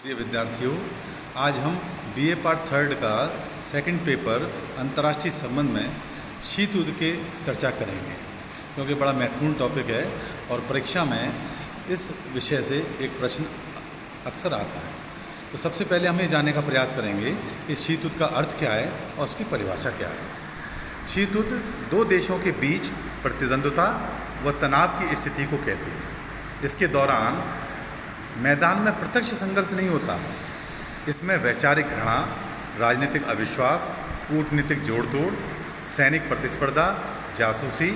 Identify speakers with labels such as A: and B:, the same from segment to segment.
A: प्रिय विद्यार्थियों, आज हम बीए पार्ट थर्ड का सेकंड पेपर अंतर्राष्ट्रीय संबंध में शीत युद्ध के चर्चा करेंगे, क्योंकि बड़ा महत्वपूर्ण टॉपिक है और परीक्षा में इस विषय से एक प्रश्न अक्सर आता है। तो सबसे पहले हम ये जानने का प्रयास करेंगे कि शीत युद्ध का अर्थ क्या है और उसकी परिभाषा क्या है। शीत युद्ध दो देशों के बीच प्रतिद्वंद्विता व तनाव की स्थिति को कहते हैं। इसके दौरान मैदान में प्रत्यक्ष संघर्ष नहीं होता। इसमें वैचारिक घृणा, राजनीतिक अविश्वास, कूटनीतिक जोड़-तोड़, सैनिक प्रतिस्पर्धा, जासूसी,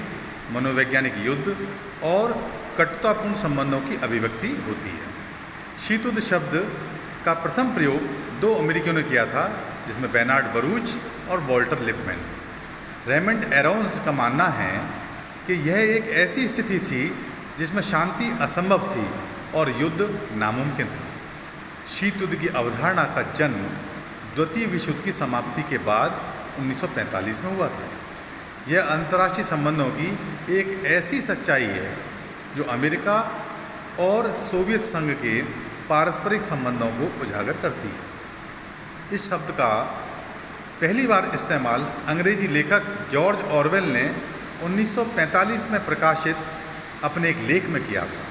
A: मनोवैज्ञानिक युद्ध और कटुतापूर्ण संबंधों की अभिव्यक्ति होती है। शीत युद्ध शब्द का प्रथम प्रयोग दो अमेरिकियों ने किया था, जिसमें बेर्नार्ड बरूच और वॉल्टर लिपमैन। रेमंड एरोन्स का मानना है कि यह एक ऐसी स्थिति थी जिसमें शांति असंभव थी और युद्ध नामुमकिन था। शीत युद्ध की अवधारणा का जन्म द्वितीय विश्व युद्ध की समाप्ति के बाद 1945 में हुआ था। यह अंतर्राष्ट्रीय संबंधों की एक ऐसी सच्चाई है जो अमेरिका और सोवियत संघ के पारस्परिक संबंधों को उजागर करती है। इस शब्द का पहली बार इस्तेमाल अंग्रेजी लेखक जॉर्ज ऑरवेल ने 1945 में प्रकाशित अपने एक लेख में किया था।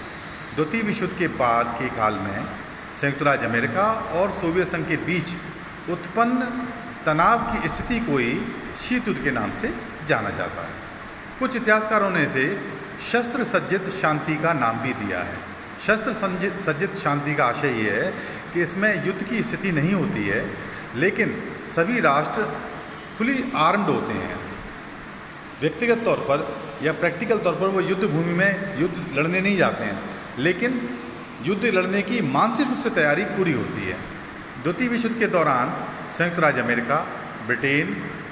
A: द्वितीय विश्व युद्ध के बाद के काल में संयुक्त राज्य अमेरिका और सोवियत संघ के बीच उत्पन्न तनाव की स्थिति को ही शीत युद्ध के नाम से जाना जाता है। कुछ इतिहासकारों ने इसे शस्त्र सज्जित शांति का नाम भी दिया है। शस्त्र सज्जित शांति का आशय ये है कि इसमें युद्ध की स्थिति नहीं होती है, लेकिन सभी राष्ट्र फुली आर्म्ड होते हैं। व्यक्तिगत तौर पर या प्रैक्टिकल तौर पर वो युद्ध भूमि में युद्ध लड़ने नहीं जाते हैं, लेकिन युद्ध लड़ने की मानसिक रूप से तैयारी पूरी होती है। द्वितीय विश्व युद्ध के दौरान संयुक्त राज्य अमेरिका, ब्रिटेन,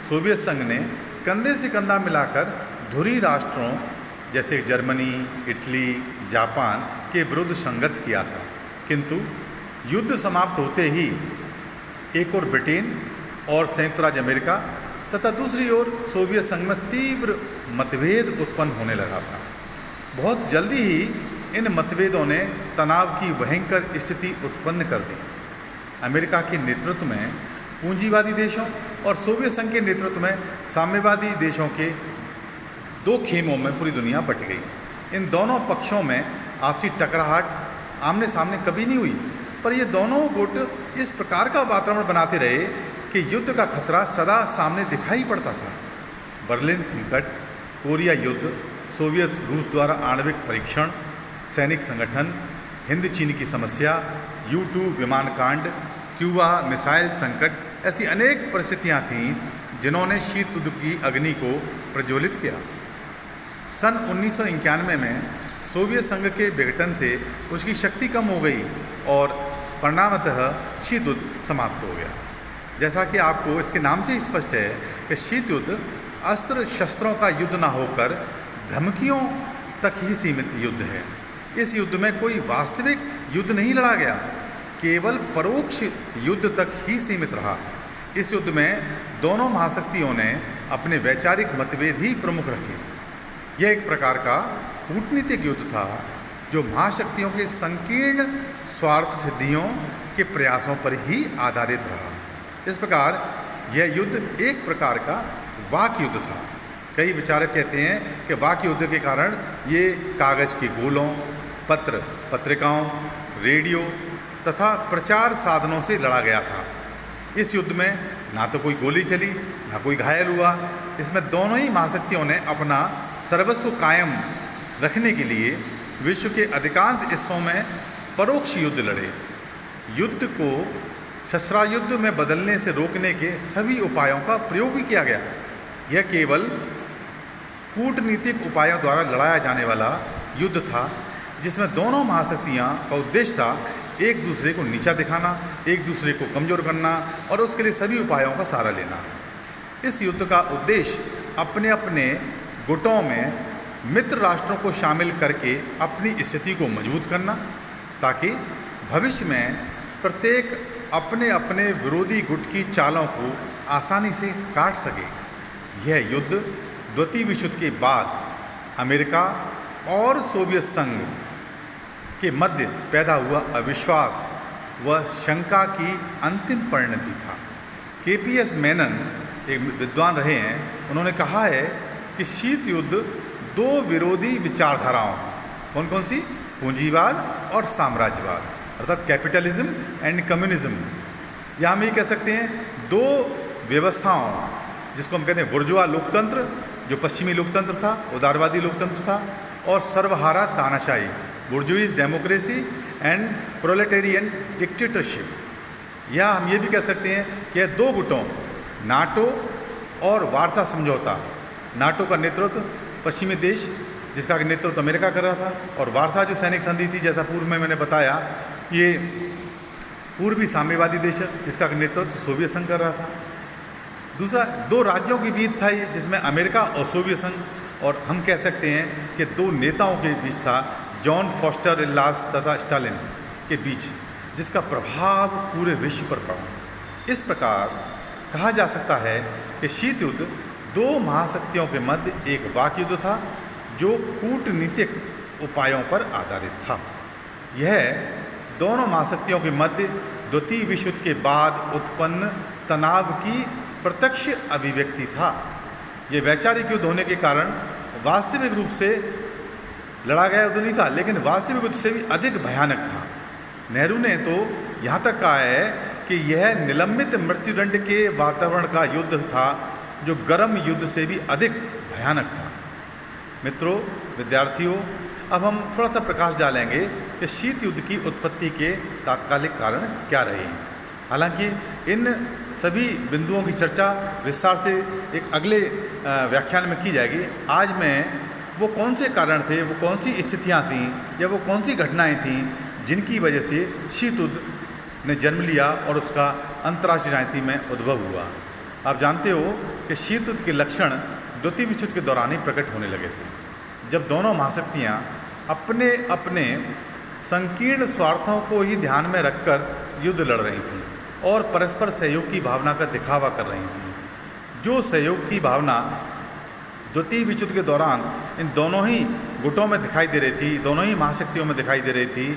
A: सोवियत संघ ने कंधे से कंधा मिलाकर धुरी राष्ट्रों जैसे जर्मनी, इटली, जापान के विरुद्ध संघर्ष किया था। किंतु युद्ध समाप्त होते ही एक ओर ब्रिटेन और संयुक्त राज्य अमेरिका तथा दूसरी ओर सोवियत संघ में तीव्र मतभेद उत्पन्न होने लगा था। बहुत जल्दी ही इन मतभेदों ने तनाव की भयंकर स्थिति उत्पन्न कर दी। अमेरिका के नेतृत्व में पूंजीवादी देशों और सोवियत संघ के नेतृत्व में साम्यवादी देशों के दो खेमों में पूरी दुनिया बट गई। इन दोनों पक्षों में आपसी टकराहट आमने सामने कभी नहीं हुई, पर ये दोनों गुट इस प्रकार का वातावरण बनाते रहे कि युद्ध का खतरा सदा सामने दिखाई पड़ता था। बर्लिन संकट, कोरिया युद्ध, सोवियत रूस द्वारा आणविक परीक्षण, सैनिक संगठन, हिंद चीन की समस्या, U-2 विमान कांड, क्यूबा मिसाइल संकट, ऐसी अनेक परिस्थितियां थीं जिन्होंने शीत युद्ध की अग्नि को प्रज्वलित किया। सन 1991 में सोवियत संघ के विघटन से उसकी शक्ति कम हो गई और परिणामतः शीत युद्ध समाप्त हो गया। जैसा कि आपको इसके नाम से ही स्पष्ट है कि शीत युद्ध अस्त्र शस्त्रों का युद्ध न होकर धमकियों तक ही सीमित युद्ध है। इस युद्ध में कोई वास्तविक युद्ध नहीं लड़ा गया, केवल परोक्ष युद्ध तक ही सीमित रहा। इस युद्ध में दोनों महाशक्तियों ने अपने वैचारिक मतभेद ही प्रमुख रखे। यह एक प्रकार का कूटनीतिक युद्ध था जो महाशक्तियों के संकीर्ण स्वार्थ सिद्धियों के प्रयासों पर ही आधारित रहा। इस प्रकार यह युद्ध एक प्रकार का वाक युद्ध था। कई विचारक कहते हैं कि वाक युद्ध के कारण ये कागज के गोलों, पत्र पत्रिकाओं, रेडियो तथा प्रचार साधनों से लड़ा गया था। इस युद्ध में ना तो कोई गोली चली, ना कोई घायल हुआ। इसमें दोनों ही महाशक्तियों ने अपना सर्वस्व कायम रखने के लिए विश्व के अधिकांश हिस्सों में परोक्ष युद्ध लड़े। युद्ध को शस्त्रायुद्ध में बदलने से रोकने के सभी उपायों का प्रयोग भी किया गया। यह केवल कूटनीतिक उपायों द्वारा लड़ाया जाने वाला युद्ध था, जिसमें दोनों महाशक्तियां का उद्देश्य था एक दूसरे को नीचा दिखाना, एक दूसरे को कमज़ोर करना और उसके लिए सभी उपायों का सहारा लेना। इस युद्ध का उद्देश्य अपने अपने गुटों में मित्र राष्ट्रों को शामिल करके अपनी स्थिति को मजबूत करना, ताकि भविष्य में प्रत्येक अपने अपने विरोधी गुट की चालों को आसानी से काट सके। यह युद्ध द्वितीय विश्व युद्ध के बाद अमेरिका और सोवियत संघ के मध्य पैदा हुआ अविश्वास वह शंका की अंतिम परिणति था। KPS मेनन एक विद्वान रहे हैं, उन्होंने कहा है कि शीत युद्ध दो विरोधी विचारधाराओं, कौन कौन सी, पूंजीवाद और साम्राज्यवाद, अर्थात कैपिटलिज्म एंड कम्युनिज्म, या हम ये कह सकते हैं दो व्यवस्थाओं, जिसको हम कहते हैं बुर्जुआ लोकतंत्र जो पश्चिमी लोकतंत्र था, उदारवादी लोकतंत्र था, और सर्वहारा तानाशाही, बुर्जुइज डेमोक्रेसी एंड प्रोलेटेरियन डिक्टेटरशिप। या हम ये भी कह सकते हैं कि दो गुटों, नाटो और वारसा समझौता, नाटो का नेतृत्व पश्चिमी देश जिसका नेतृत्व अमेरिका कर रहा था, और वारसा जो सैनिक संधि थी, जैसा पूर्व में मैंने बताया, ये पूर्वी साम्यवादी देश जिसका नेतृत्व सोवियत संघ कर रहा था। दूसरा, दो राज्यों के बीच था ये, जिसमें अमेरिका और सोवियत संघ, और हम कह सकते हैं कि दो नेताओं के बीच था, जॉन फॉस्टर डल्लास तथा स्टालिन के बीच, जिसका प्रभाव पूरे विश्व पर पड़ा। इस प्रकार कहा जा सकता है कि शीत युद्ध दो महाशक्तियों के मध्य एक वाक युद्ध था जो कूटनीतिक उपायों पर आधारित था। यह दोनों महाशक्तियों के मध्य द्वितीय विश्व युद्ध के बाद उत्पन्न तनाव की प्रत्यक्ष अभिव्यक्ति था। ये वैचारिक युद्ध होने के कारण वास्तविक रूप से लड़ा गया युद्ध नहीं था, लेकिन वास्तविक युद्ध से भी अधिक भयानक था। नेहरू ने तो यहाँ तक कहा है कि यह निलंबित मृत्युदंड के वातावरण का युद्ध था जो गर्म युद्ध से भी अधिक भयानक था। मित्रों, विद्यार्थियों, अब हम थोड़ा सा प्रकाश डालेंगे कि शीत युद्ध की उत्पत्ति के तात्कालिक कारण क्या रहे हैं। हालांकि इन सभी बिंदुओं की चर्चा विस्तार से एक अगले व्याख्यान में की जाएगी। आज मैं वो कौन से कारण थे, वो कौन सी स्थितियाँ थीं, या वो कौन सी घटनाएं थीं जिनकी वजह से शीत युद्ध ने जन्म लिया और उसका अंतर्राष्ट्रीय राजनीति में उद्भव हुआ। आप जानते हो कि शीत युद्ध के लक्षण द्वितीय विश्व युद्ध के दौरान ही प्रकट होने लगे थे, जब दोनों महाशक्तियाँ अपने अपने संकीर्ण स्वार्थों को ही ध्यान में रखकर युद्ध लड़ रही थीं और परस्पर सहयोग की भावना का दिखावा कर रही थीं। जो सहयोग की भावना द्वितीय विश्व युद्ध के दौरान इन दोनों ही गुटों में दिखाई दे रही थी, दोनों ही महाशक्तियों में दिखाई दे रही थी,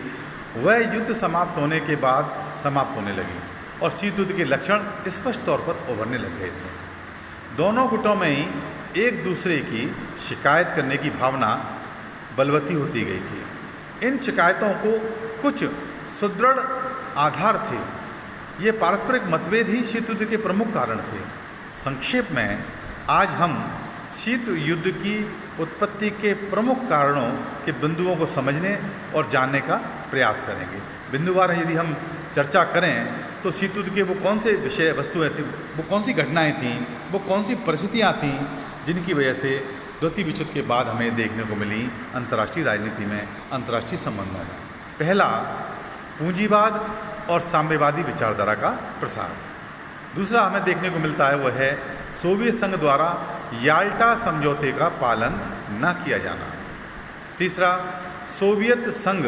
A: वह युद्ध समाप्त होने के बाद समाप्त होने लगी और शीत युद्ध के लक्षण स्पष्ट तौर पर उभरने लग गए थे। दोनों गुटों में ही एक दूसरे की शिकायत करने की भावना बलवती होती गई थी। इन शिकायतों को कुछ सुदृढ़ आधार थे। ये पारस्परिक मतभेद ही शीत युद्ध के प्रमुख कारण थे। संक्षेप में आज हम शीत युद्ध की उत्पत्ति के प्रमुख कारणों के बिंदुओं को समझने और जानने का प्रयास करेंगे। बिंदुवार यदि हम चर्चा करें तो शीत युद्ध के वो कौन से विषय वस्तुएं थी, वो कौन सी घटनाएं थीं, वो कौन सी परिस्थितियां थीं जिनकी वजह से द्वितीय विश्व युद्ध के बाद हमें देखने को मिली अंतर्राष्ट्रीय राजनीति में, अंतर्राष्ट्रीय संबंधों में। पहला, पूंजीवाद और साम्यवादी विचारधारा का प्रसार। दूसरा हमें देखने को मिलता है वह है सोवियत संघ द्वारा याल्टा समझौते का पालन न किया जाना। तीसरा, सोवियत संघ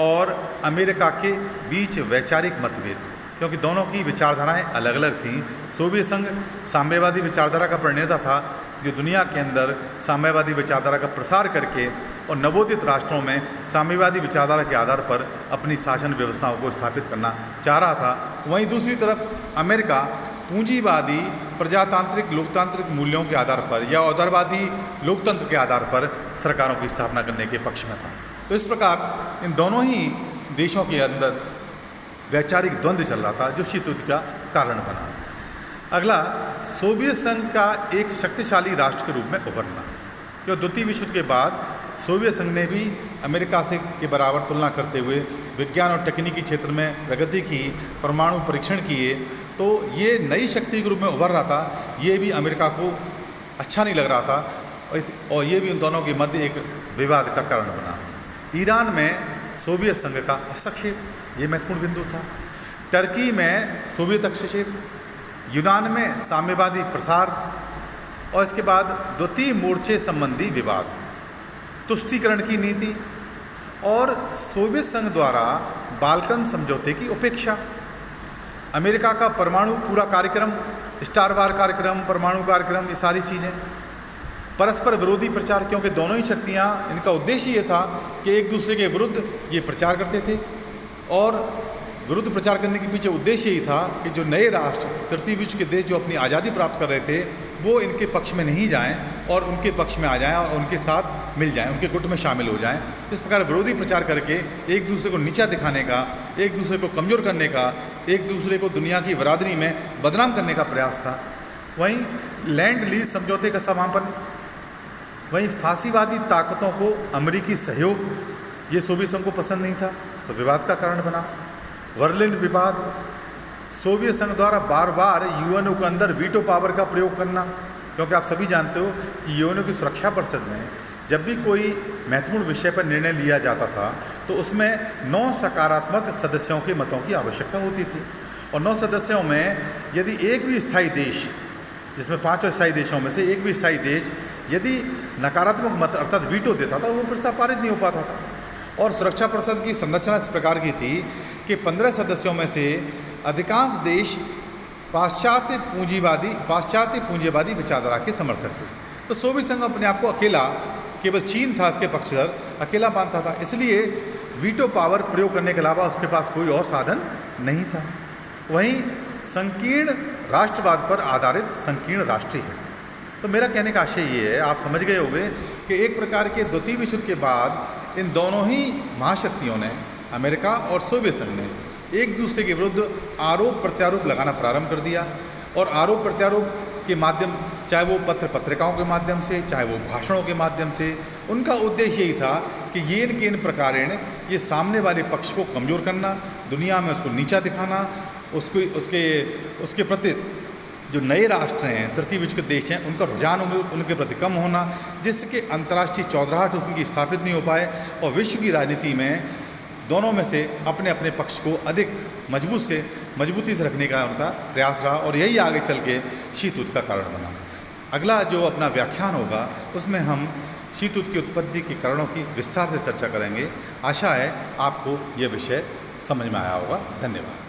A: और अमेरिका के बीच वैचारिक मतभेद, क्योंकि दोनों की विचारधाराएं अलग अलग थीं। सोवियत संघ साम्यवादी विचारधारा का प्रणेता था, जो दुनिया के अंदर साम्यवादी विचारधारा का प्रसार करके और नवोदित राष्ट्रों में साम्यवादी विचारधारा के आधार पर अपनी शासन व्यवस्थाओं को स्थापित करना चाह रहा था। वहीं दूसरी तरफ अमेरिका पूंजीवादी प्रजातांत्रिक लोकतांत्रिक मूल्यों के आधार पर या उदारवादी लोकतंत्र के आधार पर सरकारों की स्थापना करने के पक्ष में था। तो इस प्रकार इन दोनों ही देशों के अंदर वैचारिक द्वंद्व चल रहा था, जो शीत युद्ध का कारण बना। अगला, सोवियत संघ का एक शक्तिशाली राष्ट्र के रूप में उभरना। जो द्वितीय विश्व युद्ध के बाद सोवियत संघ ने भी अमेरिका से के बराबर तुलना करते हुए विज्ञान और तकनीकी क्षेत्र में प्रगति की, परमाणु परीक्षण किए, तो ये नई शक्ति के रूप में उभर रहा था। ये भी अमेरिका को अच्छा नहीं लग रहा था और ये भी उन दोनों के मध्य एक विवाद का कारण बना। ईरान में सोवियत संघ का हस्तक्षेप, ये महत्वपूर्ण बिंदु था। टर्की में सोवियत हस्तक्षेप, यूनान में साम्यवादी प्रसार, और इसके बाद द्वितीय मोर्चे संबंधी विवाद, तुष्टीकरण की नीति और सोवियत संघ द्वारा बाल्कन समझौते की उपेक्षा, अमेरिका का परमाणु पूरा कार्यक्रम, स्टार वार कार्यक्रम, परमाणु कार्यक्रम, ये सारी चीज़ें, परस्पर विरोधी प्रचार, क्योंकि दोनों ही शक्तियाँ, इनका उद्देश्य ये था कि एक दूसरे के विरुद्ध ये प्रचार करते थे और विरुद्ध प्रचार करने के पीछे उद्देश्य यही था कि जो नए राष्ट्र, तृतीय विश्व के देश जो अपनी आज़ादी प्राप्त कर रहे थे, वो इनके पक्ष में नहीं जाएं और उनके पक्ष में आ जाएं और उनके साथ मिल जाएं, उनके गुट में शामिल हो जाएं। इस प्रकार विरोधी प्रचार करके एक दूसरे को नीचा दिखाने का, एक दूसरे को कमज़ोर करने का, एक दूसरे को दुनिया की बरादरी में बदनाम करने का प्रयास था। वहीं लैंड लीज समझौते का समापन, वहीं फांसीवादी ताकतों को अमेरिकी सहयोग, ये सोवियत संघ को पसंद नहीं था तो विवाद का कारण बना। बर्लिन विवाद, सोवियत संघ द्वारा बार बार यूएनओ के अंदर वीटो पावर का प्रयोग करना, क्योंकि आप सभी जानते हो कि यूएनओ की सुरक्षा परिषद में जब भी कोई महत्वपूर्ण विषय पर निर्णय लिया जाता था तो उसमें 9 सकारात्मक सदस्यों के मतों की आवश्यकता होती थी, और 9 सदस्यों में यदि एक भी स्थायी देश, जिसमें 5 स्थायी देशों में से एक भी स्थायी देश यदि नकारात्मक मत अर्थात वीटो देता था, वो प्रस्ताव पारित नहीं हो पाता था। और सुरक्षा परिषद की संरचना इस प्रकार की थी कि 15 सदस्यों में से अधिकांश देश पाश्चात्य पूंजीवादी विचारधारा के समर्थक थे। तो सोवियत संघ अपने आप को अकेला, केवल चीन था इसके पक्षधर, अकेला मानता था, इसलिए वीटो पावर प्रयोग करने के अलावा उसके पास कोई और साधन नहीं था। वहीं संकीर्ण राष्ट्रवाद पर आधारित संकीर्ण राष्ट्रीय है। तो मेरा कहने का आशय ये है, आप समझ गए होंगे कि एक प्रकार के द्वितीय विश्व युद्ध के बाद इन दोनों ही महाशक्तियों ने, अमेरिका और सोवियत संघ ने, एक दूसरे के विरुद्ध आरोप प्रत्यारोप लगाना प्रारंभ कर दिया। और आरोप प्रत्यारोप के माध्यम, चाहे वो पत्र पत्रिकाओं के माध्यम से, चाहे वो भाषणों के माध्यम से, उनका उद्देश्य यही था कि येन केन प्रकारेण ये सामने वाले पक्ष को कमज़ोर करना, दुनिया में उसको नीचा दिखाना, उसके प्रति जो नए राष्ट्र हैं, तृतीय विश्व के देश हैं, उनका रुझान उनके प्रति कम होना, जिसके अंतर्राष्ट्रीय चौधराहट उनकी स्थापित नहीं हो पाए और विश्व की राजनीति में दोनों में से अपने अपने पक्ष को अधिक मजबूती से रखने का उनका प्रयास रहा, और यही आगे चल के शीत युद्ध का कारण बना। अगला जो अपना व्याख्यान होगा उसमें हम शीत युद्ध की उत्पत्ति के कारणों की विस्तार से चर्चा करेंगे। आशा है आपको ये विषय समझ में आया होगा। धन्यवाद।